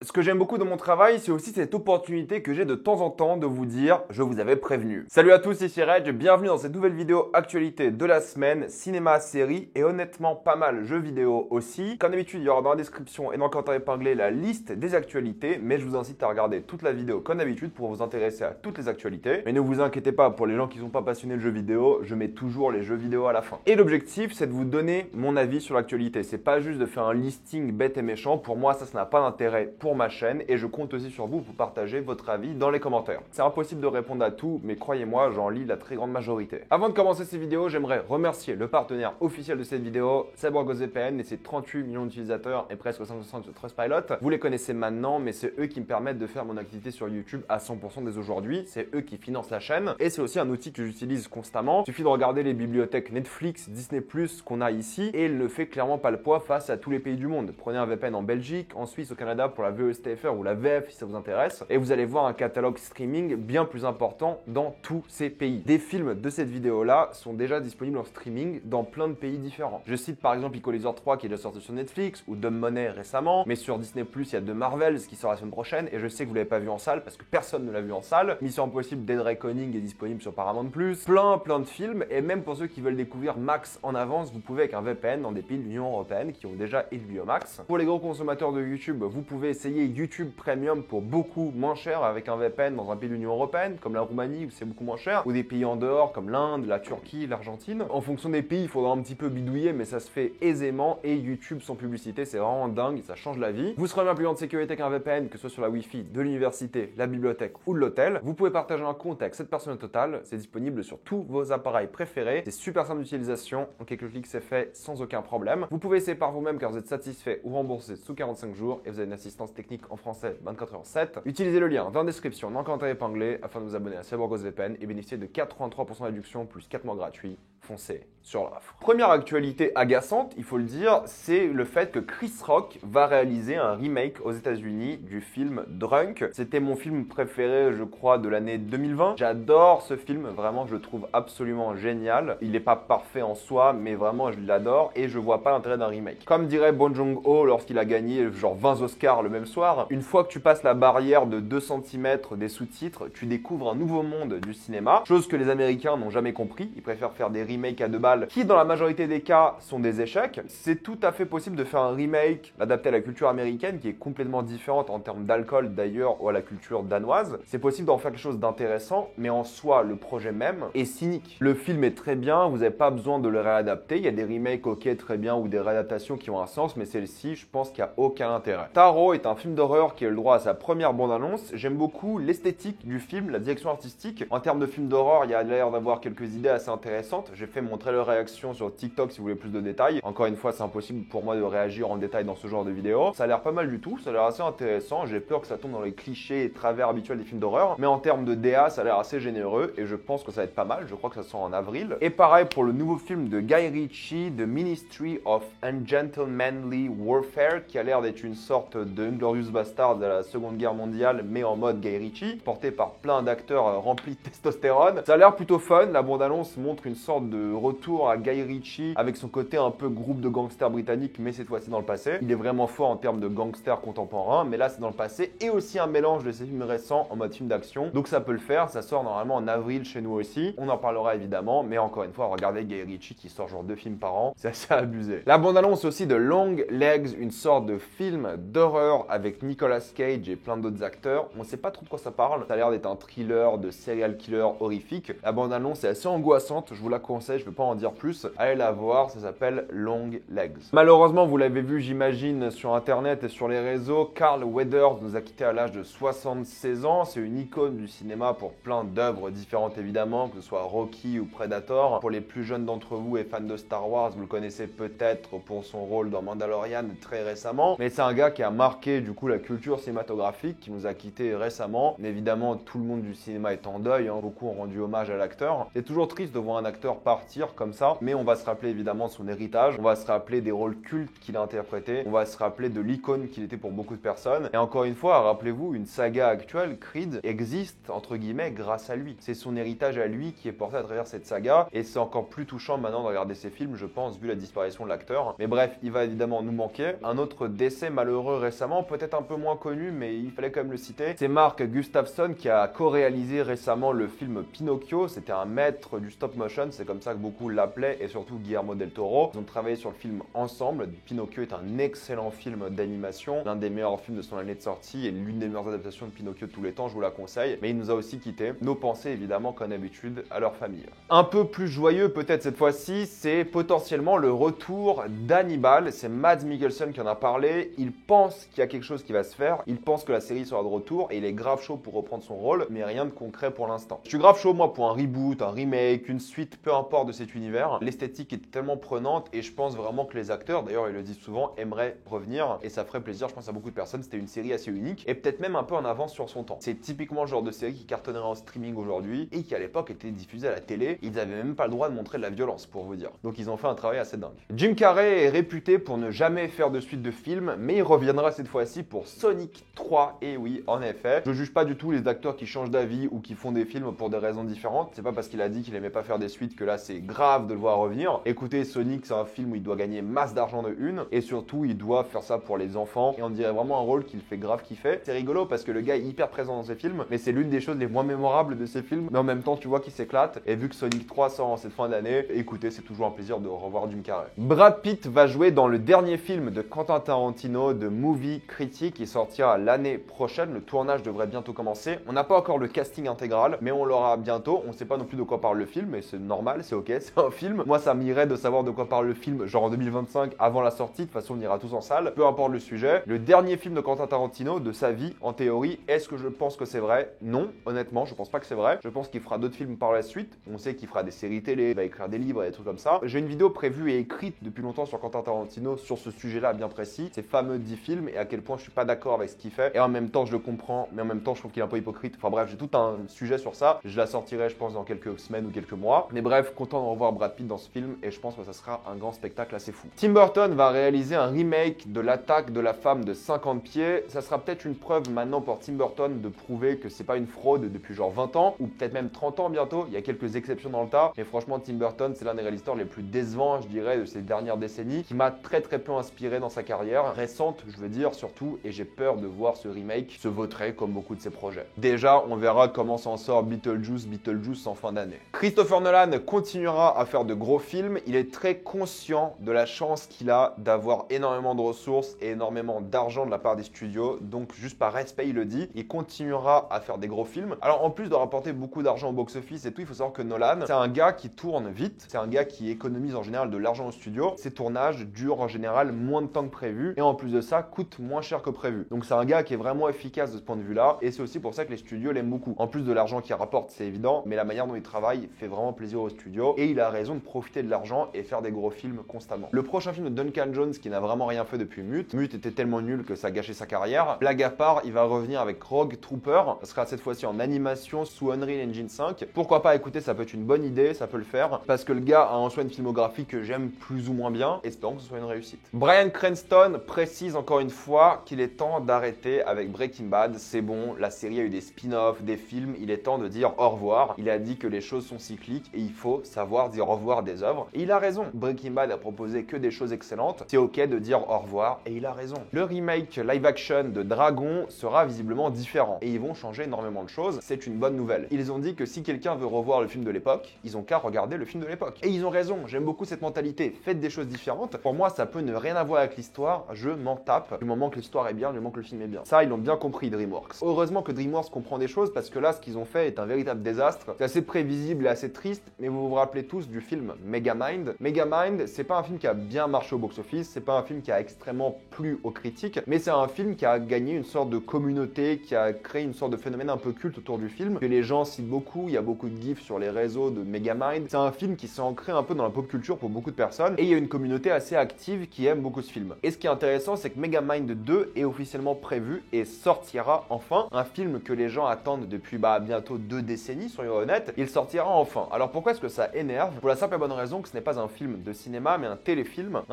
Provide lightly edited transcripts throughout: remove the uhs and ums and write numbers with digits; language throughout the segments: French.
Ce que j'aime beaucoup dans mon travail, c'est aussi cette opportunité que j'ai de temps en temps de vous dire « je vous avais prévenu ». Salut à tous, ici Reg, bienvenue dans cette nouvelle vidéo actualité de la semaine, cinéma, série et honnêtement pas mal jeux vidéo aussi. Comme d'habitude, il y aura dans la description et dans le commentaire épinglé la liste des actualités, mais je vous incite à regarder toute la vidéo comme d'habitude pour vous intéresser à toutes les actualités. Mais ne vous inquiétez pas, pour les gens qui ne sont pas passionnés de jeux vidéo, je mets toujours les jeux vidéo à la fin. Et l'objectif, c'est de vous donner mon avis sur l'actualité. C'est pas juste de faire un listing bête et méchant. Pour moi, ça n'a pas d'intérêt pour ma chaîne et je compte aussi sur vous pour partager votre avis dans les commentaires. C'est impossible de répondre à tout, mais croyez-moi, j'en lis la très grande majorité. Avant de commencer ces vidéos, j'aimerais remercier le partenaire officiel de cette vidéo, CyberGhostVPN et ses 38 millions d'utilisateurs et presque 60% sur Trustpilot. Vous les connaissez maintenant, mais c'est eux qui me permettent de faire mon activité sur YouTube à 100% dès aujourd'hui. C'est eux qui financent la chaîne et c'est aussi un outil que j'utilise constamment. Il suffit de regarder les bibliothèques Netflix, Disney+, qu'on a ici et il ne fait clairement pas le poids face à tous les pays du monde. Prenez un VPN en Belgique, en Suisse, au Canada pour la VOSTFR ou la VF si ça vous intéresse et vous allez voir un catalogue streaming bien plus important dans tous ces pays. Des films de cette vidéo-là sont déjà disponibles en streaming dans plein de pays différents. Je cite par exemple Equalizer 3 qui est déjà sorti sur Netflix ou Dumb Money récemment, mais sur Disney+, il y a The Marvels qui sort la semaine prochaine et je sais que vous l'avez pas vu en salle parce que personne ne l'a vu en salle. Mission Impossible Dead Reckoning est disponible sur Paramount+. Plein de films et même pour ceux qui veulent découvrir Max en avance, vous pouvez avec un VPN dans des pays de l'Union Européenne qui ont déjà HBO Max. Pour les gros consommateurs de YouTube, vous pouvez essayer YouTube Premium pour beaucoup moins cher avec un VPN dans un pays de l'Union Européenne comme la Roumanie où c'est beaucoup moins cher ou des pays en dehors comme l'Inde, la Turquie, l'Argentine. En fonction des pays, il faudra un petit peu bidouiller mais ça se fait aisément et YouTube sans publicité, c'est vraiment dingue, ça change la vie. Vous serez bien plus en sécurité qu'un VPN, que ce soit sur la Wi-Fi de l'université, la bibliothèque ou de l'hôtel. Vous pouvez partager un compte avec 7 personnes au total, c'est disponible sur tous vos appareils préférés, c'est super simple d'utilisation, en quelques clics c'est fait sans aucun problème. Vous pouvez essayer par vous-même car vous êtes satisfait ou remboursé sous 45 jours et vous avez une assistance technique en français 24h/7. Utilisez le lien dans la description, dans le commentaire épinglé afin de vous abonner à CyberGhostVPN et bénéficier de 83% de réduction plus 4 mois gratuits. Foncez sur l'offre. Première actualité agaçante, il faut le dire, c'est le fait que Chris Rock va réaliser un remake aux États-Unis du film Drunk. C'était mon film préféré, je crois, de l'année 2020. J'adore ce film, vraiment, je le trouve absolument génial. Il n'est pas parfait en soi, mais vraiment, je l'adore et je vois pas l'intérêt d'un remake. Comme dirait Bong Joon-ho lorsqu'il a gagné genre 20 Oscars le même soir, une fois que tu passes la barrière de 2 cm des sous-titres, tu découvres un nouveau monde du cinéma, chose que les Américains n'ont jamais compris. Ils préfèrent faire des remakes à 2 balles qui dans la majorité des cas sont des échecs. C'est tout à fait possible de faire un remake adapté à la culture américaine qui est complètement différente en termes d'alcool d'ailleurs ou à la culture danoise. C'est possible d'en faire quelque chose d'intéressant mais en soi le projet même est cynique. Le film est très bien, vous n'avez pas besoin de le réadapter. Il y a des remakes ok très bien ou des réadaptations qui ont un sens mais celle-ci je pense qu'il n'y a aucun intérêt. Taro est un film d'horreur qui a eu le droit à sa première bande-annonce. J'aime beaucoup l'esthétique du film, la direction artistique. En termes de film d'horreur il y a l'air d'avoir quelques idées assez intéressantes. J'ai fait mon trailer réaction sur TikTok si vous voulez plus de détails. Encore une fois, c'est impossible pour moi de réagir en détail dans ce genre de vidéo. Ça a l'air pas mal du tout, ça a l'air assez intéressant. J'ai peur que ça tombe dans les clichés et travers habituels des films d'horreur. Mais en termes de DA, ça a l'air assez généreux et je pense que ça va être pas mal. Je crois que ça sort en avril. Et pareil pour le nouveau film de Guy Ritchie, The Ministry of Ungentlemanly Warfare, qui a l'air d'être une sorte de Inglourious Basterds de la Seconde Guerre mondiale, mais en mode Guy Ritchie, porté par plein d'acteurs remplis de testostérone. Ça a l'air plutôt fun. La bande-annonce montre une sorte de retour à Guy Ritchie avec son côté un peu groupe de gangsters britanniques mais cette fois-ci dans le passé. Il est vraiment fort en termes de gangsters contemporains mais là c'est dans le passé et aussi un mélange de ses films récents en mode film d'action. Donc ça peut le faire, ça sort normalement en avril chez nous aussi. On en parlera évidemment mais encore une fois regardez Guy Ritchie qui sort genre 2 films par an, c'est assez abusé. La bande-annonce aussi de Long Legs, une sorte de film d'horreur avec Nicolas Cage et plein d'autres acteurs. On sait pas trop de quoi ça parle, ça a l'air d'être un thriller de serial killer horrifique. La bande-annonce est assez angoissante, je vous la conseille, je peux pas en dire plus. Allez la voir, ça s'appelle Long Legs. Malheureusement, vous l'avez vu, j'imagine, sur internet et sur les réseaux, Carl Weathers nous a quitté à l'âge de 76 ans. C'est une icône du cinéma pour plein d'œuvres différentes évidemment, que ce soit Rocky ou Predator. Pour les plus jeunes d'entre vous et fans de Star Wars, vous le connaissez peut-être pour son rôle dans Mandalorian très récemment. Mais c'est un gars qui a marqué du coup la culture cinématographique, qui nous a quitté récemment. Mais évidemment, tout le monde du cinéma est en deuil, hein. Beaucoup ont rendu hommage à l'acteur. C'est toujours triste de voir un acteur partir comme ça, mais on va se rappeler évidemment de son héritage, on va se rappeler des rôles cultes qu'il a interprétés, on va se rappeler de l'icône qu'il était pour beaucoup de personnes. Et encore une fois, rappelez-vous, une saga actuelle, Creed, existe entre guillemets grâce à lui. C'est son héritage à lui qui est porté à travers cette saga, et c'est encore plus touchant maintenant de regarder ces films, je pense, vu la disparition de l'acteur. Mais bref, il va évidemment nous manquer. Un autre décès malheureux récemment, peut-être un peu moins connu, mais il fallait quand même le citer, c'est Mark Gustafson qui a co-réalisé récemment le film Pinocchio. C'était un maître du stop motion, c'est comme ça que beaucoup l'appelaient, et surtout Guillermo del Toro. Ils ont travaillé sur le film ensemble. Pinocchio est un excellent film d'animation, l'un des meilleurs films de son année de sortie et l'une des meilleures adaptations de Pinocchio de tous les temps, je vous la conseille. Mais il nous a aussi quittés. Nos pensées évidemment comme d'habitude à leur famille. Un peu plus joyeux peut-être cette fois-ci, c'est potentiellement le retour d'Hannibal. C'est Mads Mikkelsen qui en a parlé. Il pense qu'il y a quelque chose qui va se faire. Il pense que la série sera de retour et il est grave chaud pour reprendre son rôle, mais rien de concret pour l'instant. Je suis grave chaud moi pour un reboot, un remake, une suite, peu importe de cet univers. L'esthétique est tellement prenante et je pense vraiment que les acteurs, d'ailleurs ils le disent souvent, aimeraient revenir et ça ferait plaisir, je pense à beaucoup de personnes. C'était une série assez unique et peut-être même un peu en avance sur son temps. C'est typiquement le genre de série qui cartonnerait en streaming aujourd'hui et qui à l'époque était diffusée à la télé. Ils n'avaient même pas le droit de montrer de la violence pour vous dire. Donc ils ont fait un travail assez dingue. Jim Carrey est réputé pour ne jamais faire de suite de film, mais il reviendra cette fois-ci pour Sonic 3. Et oui, en effet, je juge pas du tout les acteurs qui changent d'avis ou qui font des films pour des raisons différentes. C'est pas parce qu'il a dit qu'il aimait pas faire des suites que là c'est grave de le voir revenir. Écoutez, Sonic c'est un film où il doit gagner masse d'argent de une et surtout il doit faire ça pour les enfants et on dirait vraiment un rôle qu'il fait grave kiffer. C'est rigolo parce que le gars est hyper présent dans ses films, mais c'est l'une des choses les moins mémorables de ses films, mais en même temps tu vois qu'il s'éclate et vu que Sonic 3 sort en cette fin d'année, écoutez, c'est toujours un plaisir de revoir Jim Carrey. Brad Pitt va jouer dans le dernier film de Quentin Tarantino, de Movie Critique, qui sortira l'année prochaine. Le tournage devrait bientôt commencer. On n'a pas encore le casting intégral, mais on l'aura bientôt. On sait pas non plus de quoi parle le film, mais c'est normal, c'est ok, c'est un film. Moi, ça m'irait de savoir de quoi parle le film, genre en 2025, avant la sortie. De toute façon, on ira tous en salle. Peu importe le sujet. Le dernier film de Quentin Tarantino, de sa vie, en théorie, est-ce que je pense que c'est vrai? Non, honnêtement, je pense pas que c'est vrai. Je pense qu'il fera d'autres films par la suite. On sait qu'il fera des séries télé, il va écrire des livres et des trucs comme ça. J'ai une vidéo prévue et écrite depuis longtemps sur Quentin Tarantino sur ce sujet-là bien précis, ces fameux 10 films et à quel point je suis pas d'accord avec ce qu'il fait. Et en même temps, je le comprends, mais en même temps, je trouve qu'il est un peu hypocrite. Enfin bref, j'ai tout un sujet sur ça. Je la sortirai, je pense, dans quelques semaines ou quelques mois. Mais bref, content de revoir Brad Pitt dans ce film et je pense que ça sera un grand spectacle assez fou. Tim Burton va réaliser un remake de L'attaque de la femme de 50 pieds. Ça sera peut-être une preuve maintenant pour Tim Burton de prouver que c'est pas une fraude depuis genre 20 ans ou peut-être même 30 ans bientôt. Il y a quelques exceptions dans le tas, mais franchement, Tim Burton, c'est l'un des réalisateurs les plus décevants, je dirais, de ces dernières décennies, qui m'a très peu inspiré dans sa carrière récente, je veux dire, surtout, et j'ai peur de voir ce remake se vautrer comme beaucoup de ses projets. Déjà, on verra comment s'en sort Beetlejuice en fin d'année. Christopher Nolan continuera à faire de gros films. Il est très conscient de la chance qu'il a d'avoir énormément de ressources et énormément d'argent de la part des studios, donc juste par respect, il le dit, il continuera à faire des gros films. Alors en plus de rapporter beaucoup d'argent au box-office et tout, il faut savoir que Nolan, c'est un gars qui tourne vite, c'est un gars qui économise en général de l'argent au studio. Ses tournages durent en général moins de temps que prévu et en plus de ça, coûte moins cher que prévu. Donc c'est un gars qui est vraiment efficace de ce point de vue-là et c'est aussi pour ça que les studios l'aiment beaucoup. En plus de l'argent qu'il rapporte, c'est évident, mais la manière dont il travaille fait vraiment plaisir aux studios et il a raison de profiter de l'argent et faire des gros films constamment. Le prochain film de Duncan Jones qui n'a vraiment rien fait depuis Mute. Mute était tellement nul que ça a gâché sa carrière. Blague à part, il va revenir avec Rogue Trooper. Ça sera cette fois-ci en animation sous Unreal Engine 5. Pourquoi pas, écoutez, ça peut être une bonne idée, ça peut le faire parce que le gars a en soi une filmographie que j'aime plus ou moins bien. Espérons que ce soit une réussite. Bryan Cranston précise encore une fois qu'il est temps d'arrêter avec Breaking Bad. C'est bon, la série a eu des spin-offs, des films, il est temps de dire au revoir. Il a dit que les choses sont cycliques et il faut savoir dire au revoir des œuvres. Et il a raison. Breaking Bad a proposé que des choses excellentes. C'est ok de dire au revoir et il a raison. Le remake live action de Dragon sera visiblement différent et ils vont changer énormément de choses. C'est une bonne nouvelle. Ils ont dit que si quelqu'un veut revoir le film de l'époque, ils ont qu'à regarder le film de l'époque. Et ils ont raison. J'aime beaucoup cette mentalité. Faites des choses différentes. Pour moi, ça peut ne rien avoir avec l'histoire. Je m'en tape. Du moment que l'histoire est bien, du moment que le film est bien. Ça, ils l'ont bien compris, DreamWorks. Heureusement que DreamWorks comprend des choses parce que là, ce qu'ils ont fait est un véritable désastre. C'est assez prévisible et assez triste, mais vous vous rappelez tous du film Megamind. Megamind, c'est pas un film qui a bien marché au box-office, c'est pas un film qui a extrêmement plu aux critiques, mais c'est un film qui a gagné une sorte de communauté, qui a créé une sorte de phénomène un peu culte autour du film, que les gens citent beaucoup, il y a beaucoup de gifs sur les réseaux de Megamind. C'est un film qui s'est ancré un peu dans la pop culture pour beaucoup de personnes, et il y a une communauté assez active qui aime beaucoup ce film. Et ce qui est intéressant, c'est que Megamind 2 est officiellement prévu et sortira enfin, un film que les gens attendent depuis bientôt 2 décennies, soyons honnêtes, il sortira enfin. Alors pourquoi est-ce que ça énerve pour la simple et bonne raison que ce n'est pas un film de cinéma mais un téléfilm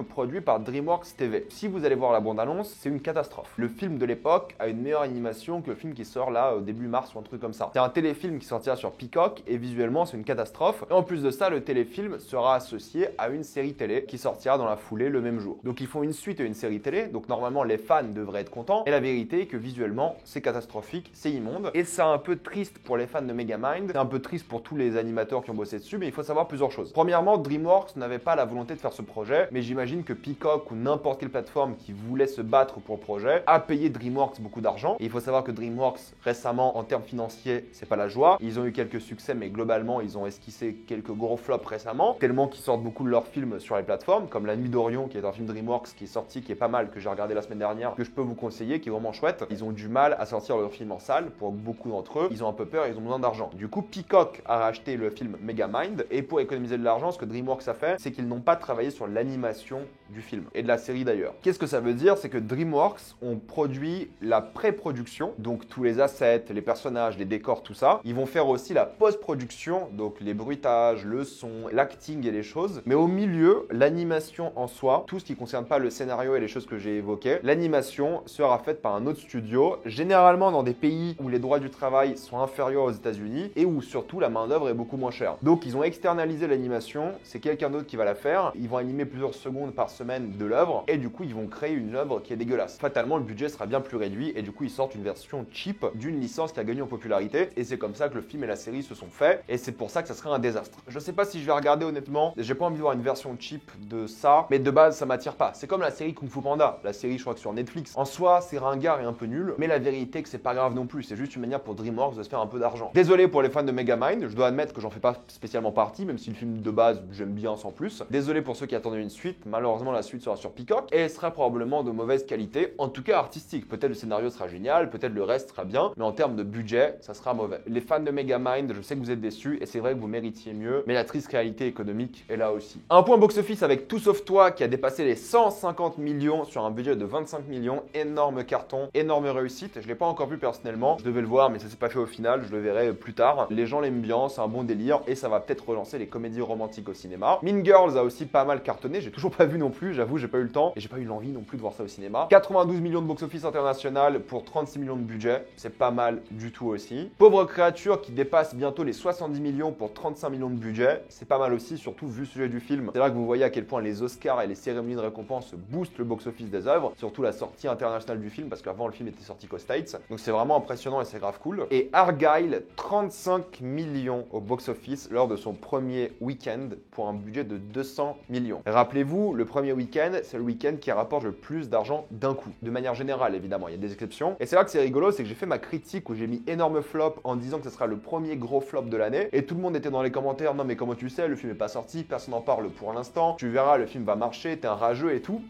produit par DreamWorks TV. Si vous allez voir la bande-annonce, c'est une catastrophe. Le film de l'époque a une meilleure animation que le film qui sort là au début mars ou un truc comme ça. C'est un téléfilm qui sortira sur Peacock et visuellement c'est une catastrophe. Et en plus de ça, le téléfilm sera associé à une série télé qui sortira dans la foulée le même jour. Donc ils font une suite à une série télé, donc normalement les fans devraient être contents. Et la vérité est que visuellement c'est catastrophique, c'est immonde. Et c'est un peu triste pour les fans de Megamind, c'est un peu triste pour tous les animateurs qui ont bossé dessus, mais il faut savoir plusieurs choses. Premièrement, DreamWorks n'avait pas la volonté de faire ce projet, mais j'imagine que Peacock ou n'importe quelle plateforme qui voulait se battre pour le projet a payé DreamWorks beaucoup d'argent. Et il faut savoir que DreamWorks récemment en termes financiers c'est pas la joie. Ils ont eu quelques succès mais globalement ils ont esquissé quelques gros flops récemment, tellement qu'ils sortent beaucoup de leurs films sur les plateformes, comme La Nuit d'Orion qui est un film DreamWorks qui est sorti, qui est pas mal, que j'ai regardé la semaine dernière, que je peux vous conseiller, qui est vraiment chouette. Ils ont du mal à sortir leur film en salle, pour beaucoup d'entre eux, ils ont un peu peur, ils ont besoin d'argent. Du coup Peacock a racheté le film Megamind et pour économiser de l'argent, ce que DreamWorks a fait, c'est qu'ils n'ont pas travaillé sur l'animation du film et de la série d'ailleurs. Qu'est-ce que ça veut dire? C'est que DreamWorks ont produit la pré-production, donc tous les assets, les personnages, les décors, tout ça. Ils vont faire aussi la post-production, donc les bruitages, le son, l'acting et les choses. Mais au milieu, l'animation en soi, tout ce qui ne concerne pas le scénario et les choses que j'ai évoquées, l'animation sera faite par un autre studio, généralement dans des pays où les droits du travail sont inférieurs aux États-Unis et où surtout la main-d'œuvre est beaucoup moins chère. Donc ils ont externalisé l'animation, c'est quelqu'un d'autre qui va la faire. Ils vont animer plusieurs secondes par semaine de l'œuvre et du coup ils vont créer une œuvre qui est dégueulasse. Fatalement, le budget sera bien plus réduit et du coup ils sortent une version cheap d'une licence qui a gagné en popularité et c'est comme ça que le film et la série se sont faits et c'est pour ça que ça serait un désastre. Je sais pas si je vais regarder honnêtement, j'ai pas envie de voir une version cheap de ça, mais de base ça m'attire pas. C'est comme la série Kung Fu Panda, la série je crois que sur Netflix. En soi c'est ringard et un peu nul, mais la vérité est que c'est pas grave non plus, c'est juste une manière pour DreamWorks de se faire un peu d'argent. Désolé pour les fans de Megamind, je dois admettre que j'en fais pas spécialement partie, même si le film de base j'aime bien sans plus. Désolé pour ceux qui attendaient une suite, malheureusement la suite sera sur Peacock et elle sera probablement de mauvaise qualité, en tout cas artistique. Peut-être le scénario sera génial, peut-être le reste sera bien, mais en termes de budget, ça sera mauvais. Les fans de Megamind, je sais que vous êtes déçus et c'est vrai que vous méritiez mieux, mais la triste réalité économique est là aussi. Un point box-office avec Tout Sauf Toi qui a dépassé les 150 millions sur un budget de 25 millions, énorme carton, énorme réussite. Je l'ai pas encore vu personnellement, je devais le voir mais ça s'est pas fait au final, je le verrai plus tard. Les gens l'aiment bien, c'est un bon délire et ça va peut-être relancer les comédies romantiques au cinéma. Mean Girls a aussi pas mal cartonné, j'ai toujours pas vu non plus, j'avoue j'ai pas eu le temps et j'ai pas eu l'envie non plus de voir ça au cinéma. 92 millions de box-office international pour 36 millions de budget, c'est pas mal du tout aussi. Pauvre créature qui dépasse bientôt les 70 millions pour 35 millions de budget, c'est pas mal aussi, surtout vu le sujet du film. C'est là que vous voyez à quel point les Oscars et les cérémonies de récompense boostent le box-office des œuvres, surtout la sortie internationale du film parce qu'avant le film était sorti qu'aux States. Donc c'est vraiment impressionnant et c'est grave cool. Et Argyle, 35 millions au box-office lors de son premier week-end pour un budget de 200 millions. Rappelez-vous, le premier week-end, c'est le week-end qui rapporte le plus d'argent d'un coup. De manière générale, évidemment, il y a des exceptions. Et c'est là que c'est rigolo, c'est que j'ai fait ma critique où j'ai mis énorme flop en disant que ce sera le premier gros flop de l'année. Et tout le monde était dans les commentaires, non mais comment tu sais, le film n'est pas sorti, personne n'en parle pour l'instant, tu verras, le film va marcher, t'es un rageux et tout.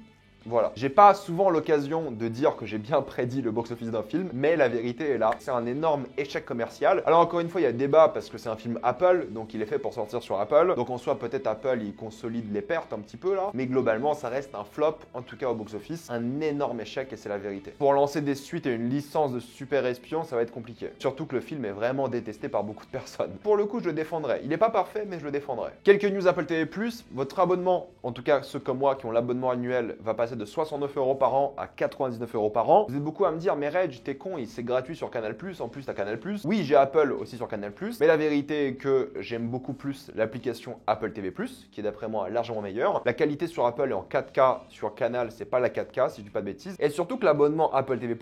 Voilà. J'ai pas souvent l'occasion de dire que j'ai bien prédit le box-office d'un film, mais la vérité est là. C'est un énorme échec commercial. Alors encore une fois, il y a débat parce que c'est un film Apple, donc il est fait pour sortir sur Apple. Donc en soi, peut-être Apple, il consolide les pertes un petit peu là. Mais globalement, ça reste un flop, en tout cas au box-office. Un énorme échec et c'est la vérité. Pour lancer des suites et une licence de super espion, ça va être compliqué. Surtout que le film est vraiment détesté par beaucoup de personnes. Pour le coup, je le défendrai. Il est pas parfait, mais je le défendrai. Quelques news Apple TV+, votre abonnement, en tout cas ceux comme moi qui ont l'abonnement annuel, va passer de 69 € par an à 99 € par an. Vous êtes beaucoup à me dire, mais Reg, t'es con, c'est gratuit sur Canal+, en plus t'as Canal+. Oui, j'ai Apple aussi sur Canal+, mais la vérité est que j'aime beaucoup plus l'application Apple TV+, qui est d'après moi largement meilleure. La qualité sur Apple est en 4K, sur Canal, c'est pas la 4K, si je dis pas de bêtises. Et surtout que l'abonnement Apple TV+,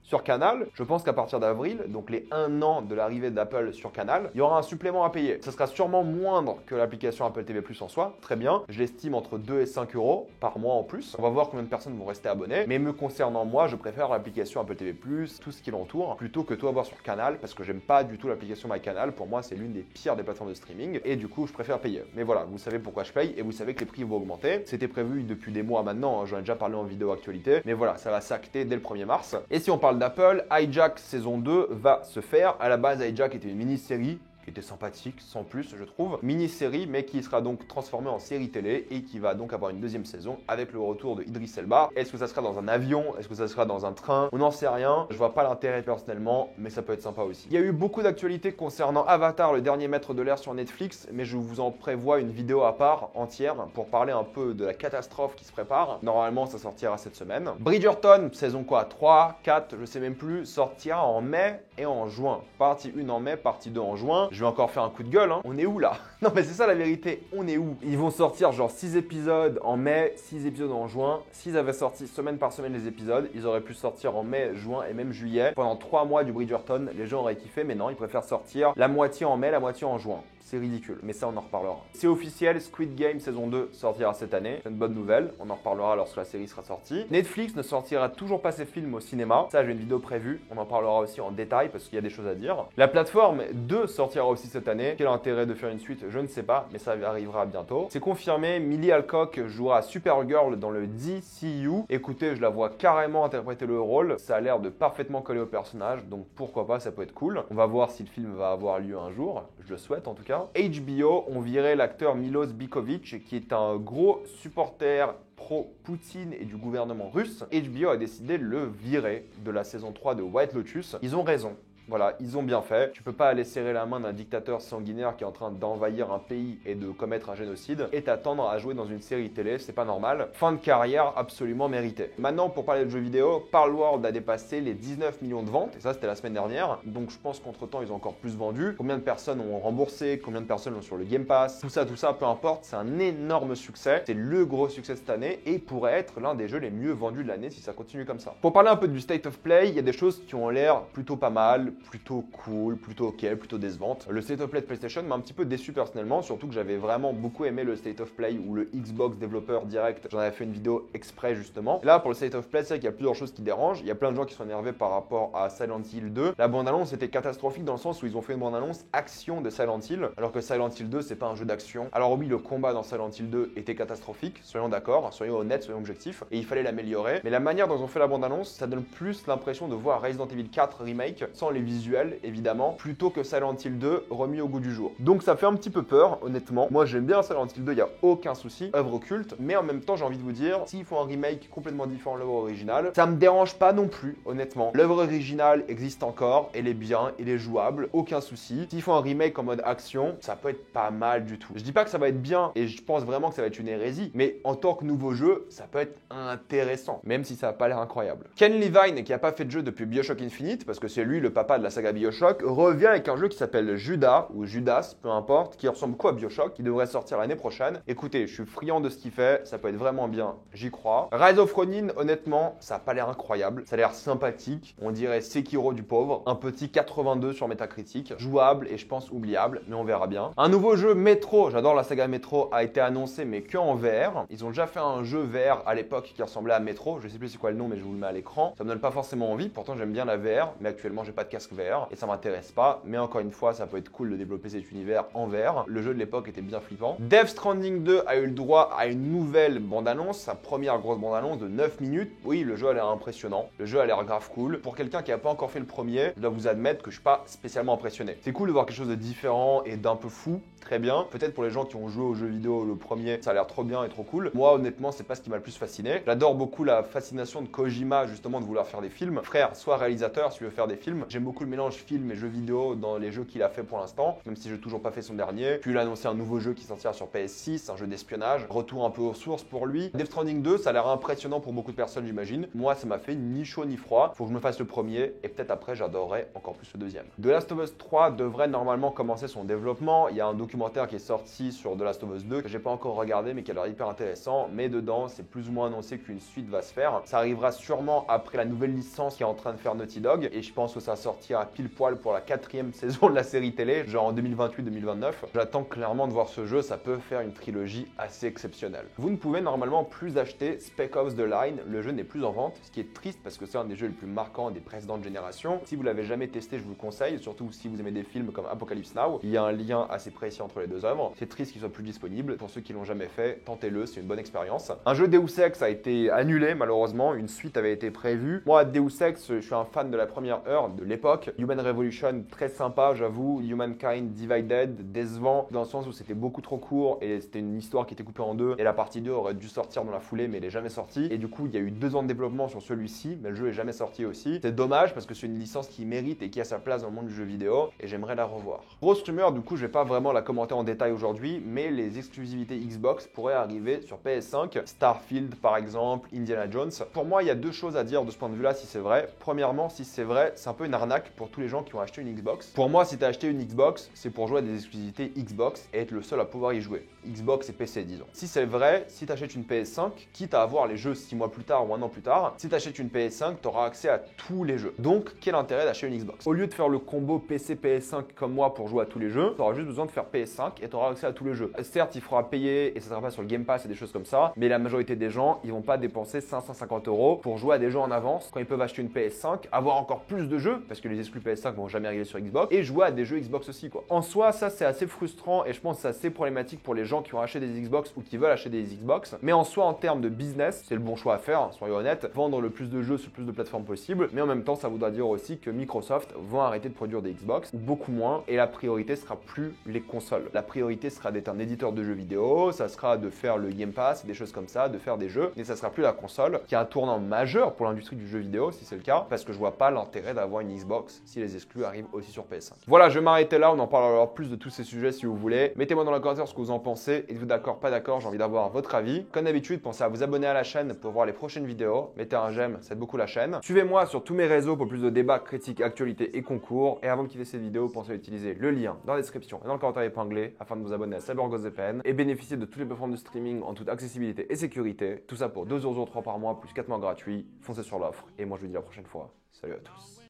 sur Canal, je pense qu'à partir d'avril, donc les 1 an de l'arrivée d'Apple sur Canal, il y aura un supplément à payer. Ce sera sûrement moindre que l'application Apple TV+ en soi, très bien. Je l'estime entre 2 et 5 € par mois en plus. On va voir combien de personnes vont rester abonnées. Mais me concernant moi, je préfère l'application Apple TV+, tout ce qui l'entoure, plutôt que tout avoir sur Canal, parce que j'aime pas du tout l'application MyCanal. Pour moi, c'est l'une des pires des plateformes de streaming, et du coup, je préfère payer. Mais voilà, vous savez pourquoi je paye, et vous savez que les prix vont augmenter. C'était prévu depuis des mois maintenant, hein, j'en ai déjà parlé en vidéo actualité, mais voilà, ça va s'acter dès le 1er mars. Et si on parle d'Apple, Hijack saison 2 va se faire. À la base, Hijack était une mini-série qui était sympathique, sans plus, je trouve. Mini-série, mais qui sera donc transformée en série télé et qui va donc avoir une deuxième saison avec le retour de Idris Elba. Est-ce que ça sera dans un avion? Est-ce que ça sera dans un train? On n'en sait rien. Je vois pas l'intérêt personnellement, mais ça peut être sympa aussi. Il y a eu beaucoup d'actualités concernant Avatar, le dernier maître de l'air sur Netflix, mais je vous en prévois une vidéo à part, entière, pour parler un peu de la catastrophe qui se prépare. Normalement, ça sortira cette semaine. Bridgerton, saison quoi? 3, 4, je sais même plus, sortira en mai et en juin. Partie 1 en mai, partie 2 en juin. Je vais encore faire un coup de gueule, hein. On est où là? Non mais c'est ça la vérité, on est où? Ils vont sortir genre 6 épisodes en mai, 6 épisodes en juin. S'ils avaient sorti semaine par semaine les épisodes, ils auraient pu sortir en mai, juin et même juillet. Pendant 3 mois du Bridgerton, les gens auraient kiffé, mais non, ils préfèrent sortir la moitié en mai, la moitié en juin. C'est ridicule, mais ça on en reparlera. C'est officiel, Squid Game saison 2 sortira cette année. C'est une bonne nouvelle, on en reparlera lorsque la série sera sortie. Netflix ne sortira toujours pas ses films au cinéma. Ça, j'ai une vidéo prévue, on en parlera aussi en détail parce qu'il y a des choses à dire. La plateforme 2 sortira aussi cette année. Quel intérêt de faire une suite? Je ne sais pas, mais ça arrivera bientôt. C'est confirmé, Millie Alcock jouera Supergirl dans le DCU. Écoutez, je la vois carrément interpréter le rôle. Ça a l'air de parfaitement coller au personnage, donc pourquoi pas, ça peut être cool. On va voir si le film va avoir lieu un jour, je le souhaite en tout cas. HBO ont viré l'acteur Milos Bikovic, qui est un gros supporter pro-Poutine et du gouvernement russe. HBO a décidé de le virer de la saison 3 de White Lotus. Ils ont raison. Voilà, ils ont bien fait. Tu peux pas aller serrer la main d'un dictateur sanguinaire qui est en train d'envahir un pays et de commettre un génocide et t'attendre à jouer dans une série télé, c'est pas normal. Fin de carrière absolument méritée. Maintenant, pour parler de jeux vidéo, Palworld a dépassé les 19 millions de ventes, et ça c'était la semaine dernière, donc je pense qu'entre-temps ils ont encore plus vendu. Combien de personnes ont remboursé, combien de personnes l'ont sur le Game Pass, tout ça, peu importe, c'est un énorme succès. C'est le gros succès cette année et pourrait être l'un des jeux les mieux vendus de l'année si ça continue comme ça. Pour parler un peu du State of Play, il y a des choses qui ont l'air plutôt pas mal, plutôt cool, plutôt ok, plutôt décevante. Le State of Play de PlayStation m'a un petit peu déçu personnellement, surtout que j'avais vraiment beaucoup aimé le State of Play ou le Xbox Developer Direct. J'en avais fait une vidéo exprès justement. Là, pour le State of Play, c'est vrai qu'il y a plusieurs choses qui dérangent. Il y a plein de gens qui sont énervés par rapport à Silent Hill 2. La bande-annonce était catastrophique dans le sens où ils ont fait une bande-annonce action de Silent Hill, alors que Silent Hill 2, c'est pas un jeu d'action. Alors oui, le combat dans Silent Hill 2 était catastrophique, soyons d'accord, soyons honnêtes, soyons objectifs, et il fallait l'améliorer. Mais la manière dont ils ont fait la bande-annonce, ça donne plus l'impression de voir Resident Evil 4 Remake, sans les visuels, évidemment, plutôt que Silent Hill 2 remis au goût du jour. Donc ça fait un petit peu peur, honnêtement. Moi, j'aime bien Silent Hill 2, il n'y a aucun souci, œuvre culte, mais en même temps, j'ai envie de vous dire, s'ils font un remake complètement différent de l'œuvre originale, ça me dérange pas non plus, honnêtement. L'œuvre originale existe encore, elle est bien, elle est jouable, aucun souci. S'ils font un remake en mode action, ça peut être pas mal du tout. Je dis pas que ça va être bien, et je pense vraiment que ça va être une hérésie, mais en tant que nouveau jeu, ça peut être intéressant, même si ça n'a pas l'air incroyable. Ken Levine, qui a pas fait de jeu depuis BioShock Infinite, parce que c'est lui le papa de la saga BioShock, revient avec un jeu qui s'appelle Judas, ou Judas, peu importe, qui ressemble beaucoup à BioShock, qui devrait sortir l'année prochaine. Écoutez, je suis friand de ce qu'il fait, ça peut être vraiment bien, j'y crois. Rise of Ronin, honnêtement, ça a pas l'air incroyable, ça a l'air sympathique, on dirait Sekiro du pauvre, un petit 82 sur Metacritic, jouable et je pense oubliable, mais on verra bien. Un nouveau jeu Metro, j'adore la saga Metro, a été annoncé mais que en VR. Ils ont déjà fait un jeu VR à l'époque qui ressemblait à Metro, je sais plus c'est quoi le nom mais je vous le mets à l'écran. Ça me donne pas forcément envie, pourtant j'aime bien la VR, mais actuellement j'ai pas de casque VR et ça m'intéresse pas, mais encore une fois ça peut être cool de développer cet univers en VR. Le jeu de l'époque était bien flippant. Death Stranding 2 a eu le droit à une nouvelle bande-annonce, sa première grosse bande-annonce de 9 minutes. Oui, le jeu a l'air impressionnant, le jeu a l'air grave cool. Pour quelqu'un qui a pas encore fait le premier, je dois vous admettre que je suis pas spécialement impressionné. C'est cool de voir quelque chose de différent et d'un peu fou, très bien. Peut-être pour les gens qui ont joué aux jeux vidéo le premier, ça a l'air trop bien et trop cool. Moi honnêtement, c'est pas ce qui m'a le plus fasciné. J'adore beaucoup la fascination de Kojima justement de vouloir faire des films. Frère, sois réalisateur si tu veux faire des films. J'aime beaucoup le mélange film et jeux vidéo dans les jeux qu'il a fait pour l'instant, même si j'ai toujours pas fait son dernier. Puis il a annoncé un nouveau jeu qui sortira sur PS6, un jeu d'espionnage. Retour un peu aux sources pour lui. Death Stranding 2, ça a l'air impressionnant pour beaucoup de personnes, j'imagine. Moi, ça m'a fait ni chaud ni froid. Faut que je me fasse le premier et peut-être après, j'adorerais encore plus le deuxième. The Last of Us 3 devrait normalement commencer son développement. Il y a un documentaire qui est sorti sur The Last of Us 2 que j'ai pas encore regardé mais qui a l'air hyper intéressant. Mais dedans, c'est plus ou moins annoncé qu'une suite va se faire. Ça arrivera sûrement après la nouvelle licence qui est en train de faire Naughty Dog et je pense que ça sortira pile poil pour la 4e saison de la série télé, genre en 2028-2029. J'attends clairement de voir ce jeu, ça peut faire une trilogie assez exceptionnelle. Vous ne pouvez normalement plus acheter Spec Ops The Line, le jeu n'est plus en vente, ce qui est triste parce que c'est un des jeux les plus marquants des précédentes générations. Si vous l'avez jamais testé, je vous le conseille, surtout si vous aimez des films comme Apocalypse Now. Il y a un lien assez précis entre les deux œuvres. C'est triste qu'il soit plus disponible. Pour ceux qui l'ont jamais fait, tentez-le, c'est une bonne expérience. Un jeu Deus Ex a été annulé malheureusement, une suite avait été prévue. Moi, Deus Ex, je suis un fan de la première heure, de l'époque l'époque. Human Revolution, très sympa, j'avoue. Humankind Divided, décevant, dans le sens où c'était beaucoup trop court et c'était une histoire qui était coupée en deux. Et la partie 2 aurait dû sortir dans la foulée, mais elle n'est jamais sortie. Et du coup, il y a eu 2 ans de développement sur celui-ci, mais le jeu est jamais sorti aussi. C'est dommage parce que c'est une licence qui mérite et qui a sa place dans le monde du jeu vidéo, et j'aimerais la revoir. Grosse rumeur, du coup, je vais pas vraiment la commenter en détail aujourd'hui, mais les exclusivités Xbox pourraient arriver sur PS5. Starfield, par exemple, Indiana Jones. Pour moi, il y a 2 choses à dire de ce point de vue-là, si c'est vrai. Premièrement, si c'est vrai, c'est un peu une arnaque pour tous les gens qui ont acheté une Xbox. Pour moi, si tu as acheté une Xbox, c'est pour jouer à des exclusivités Xbox et être le seul à pouvoir y jouer. Xbox et PC, disons. Si c'est vrai, si tu achètes une PS5, quitte à avoir les jeux 6 mois plus tard ou 1 an plus tard, si tu achètes une PS5, tu auras accès à tous les jeux. Donc, quel intérêt d'acheter une Xbox? Au lieu de faire le combo PC-PS5 comme moi pour jouer à tous les jeux, tu auras juste besoin de faire PS5 et tu auras accès à tous les jeux. Certes, il faudra payer et ça sera pas sur le Game Pass et des choses comme ça, mais la majorité des gens, ils vont pas dépenser 550 € pour jouer à des jeux en avance quand ils peuvent acheter une PS5, avoir encore plus de jeux, parce que les exclus PS5 vont jamais arriver sur Xbox, et jouer à des jeux Xbox aussi, quoi. En soi, ça c'est assez frustrant et je pense que c'est assez problématique pour les gens qui ont acheté des Xbox ou qui veulent acheter des Xbox. Mais en soi, en termes de business, c'est le bon choix à faire, soyons honnêtes, vendre le plus de jeux sur le plus de plateformes possible. Mais en même temps, ça voudra dire aussi que Microsoft vont arrêter de produire des Xbox, ou beaucoup moins, et la priorité sera plus les consoles. La priorité sera d'être un éditeur de jeux vidéo, ça sera de faire le Game Pass, des choses comme ça, de faire des jeux, et ça sera plus la console, qui est un tournant majeur pour l'industrie du jeu vidéo, si c'est le cas, parce que je vois pas l'intérêt d'avoir une Xbox si les exclus arrivent aussi sur PS5. Voilà, je vais m'arrêter là, on en parlera plus de tous ces sujets si vous voulez. Mettez-moi dans les commentaires ce que vous en pensez, êtes-vous d'accord, pas d'accord, j'ai envie d'avoir votre avis. Comme d'habitude, pensez à vous abonner à la chaîne pour voir les prochaines vidéos, mettez un j'aime, ça aide beaucoup la chaîne. Suivez-moi sur tous mes réseaux pour plus de débats, critiques, actualités et concours. Et avant de quitter cette vidéo, pensez à utiliser le lien dans la description et dans le commentaire épinglé afin de vous abonner à CyberGhostVPN et bénéficier de toutes les plateformes de streaming en toute accessibilité et sécurité. Tout ça pour 2,03 € par mois plus 4 mois gratuits. Foncez sur l'offre et moi je vous dis à la prochaine fois. Salut à tous.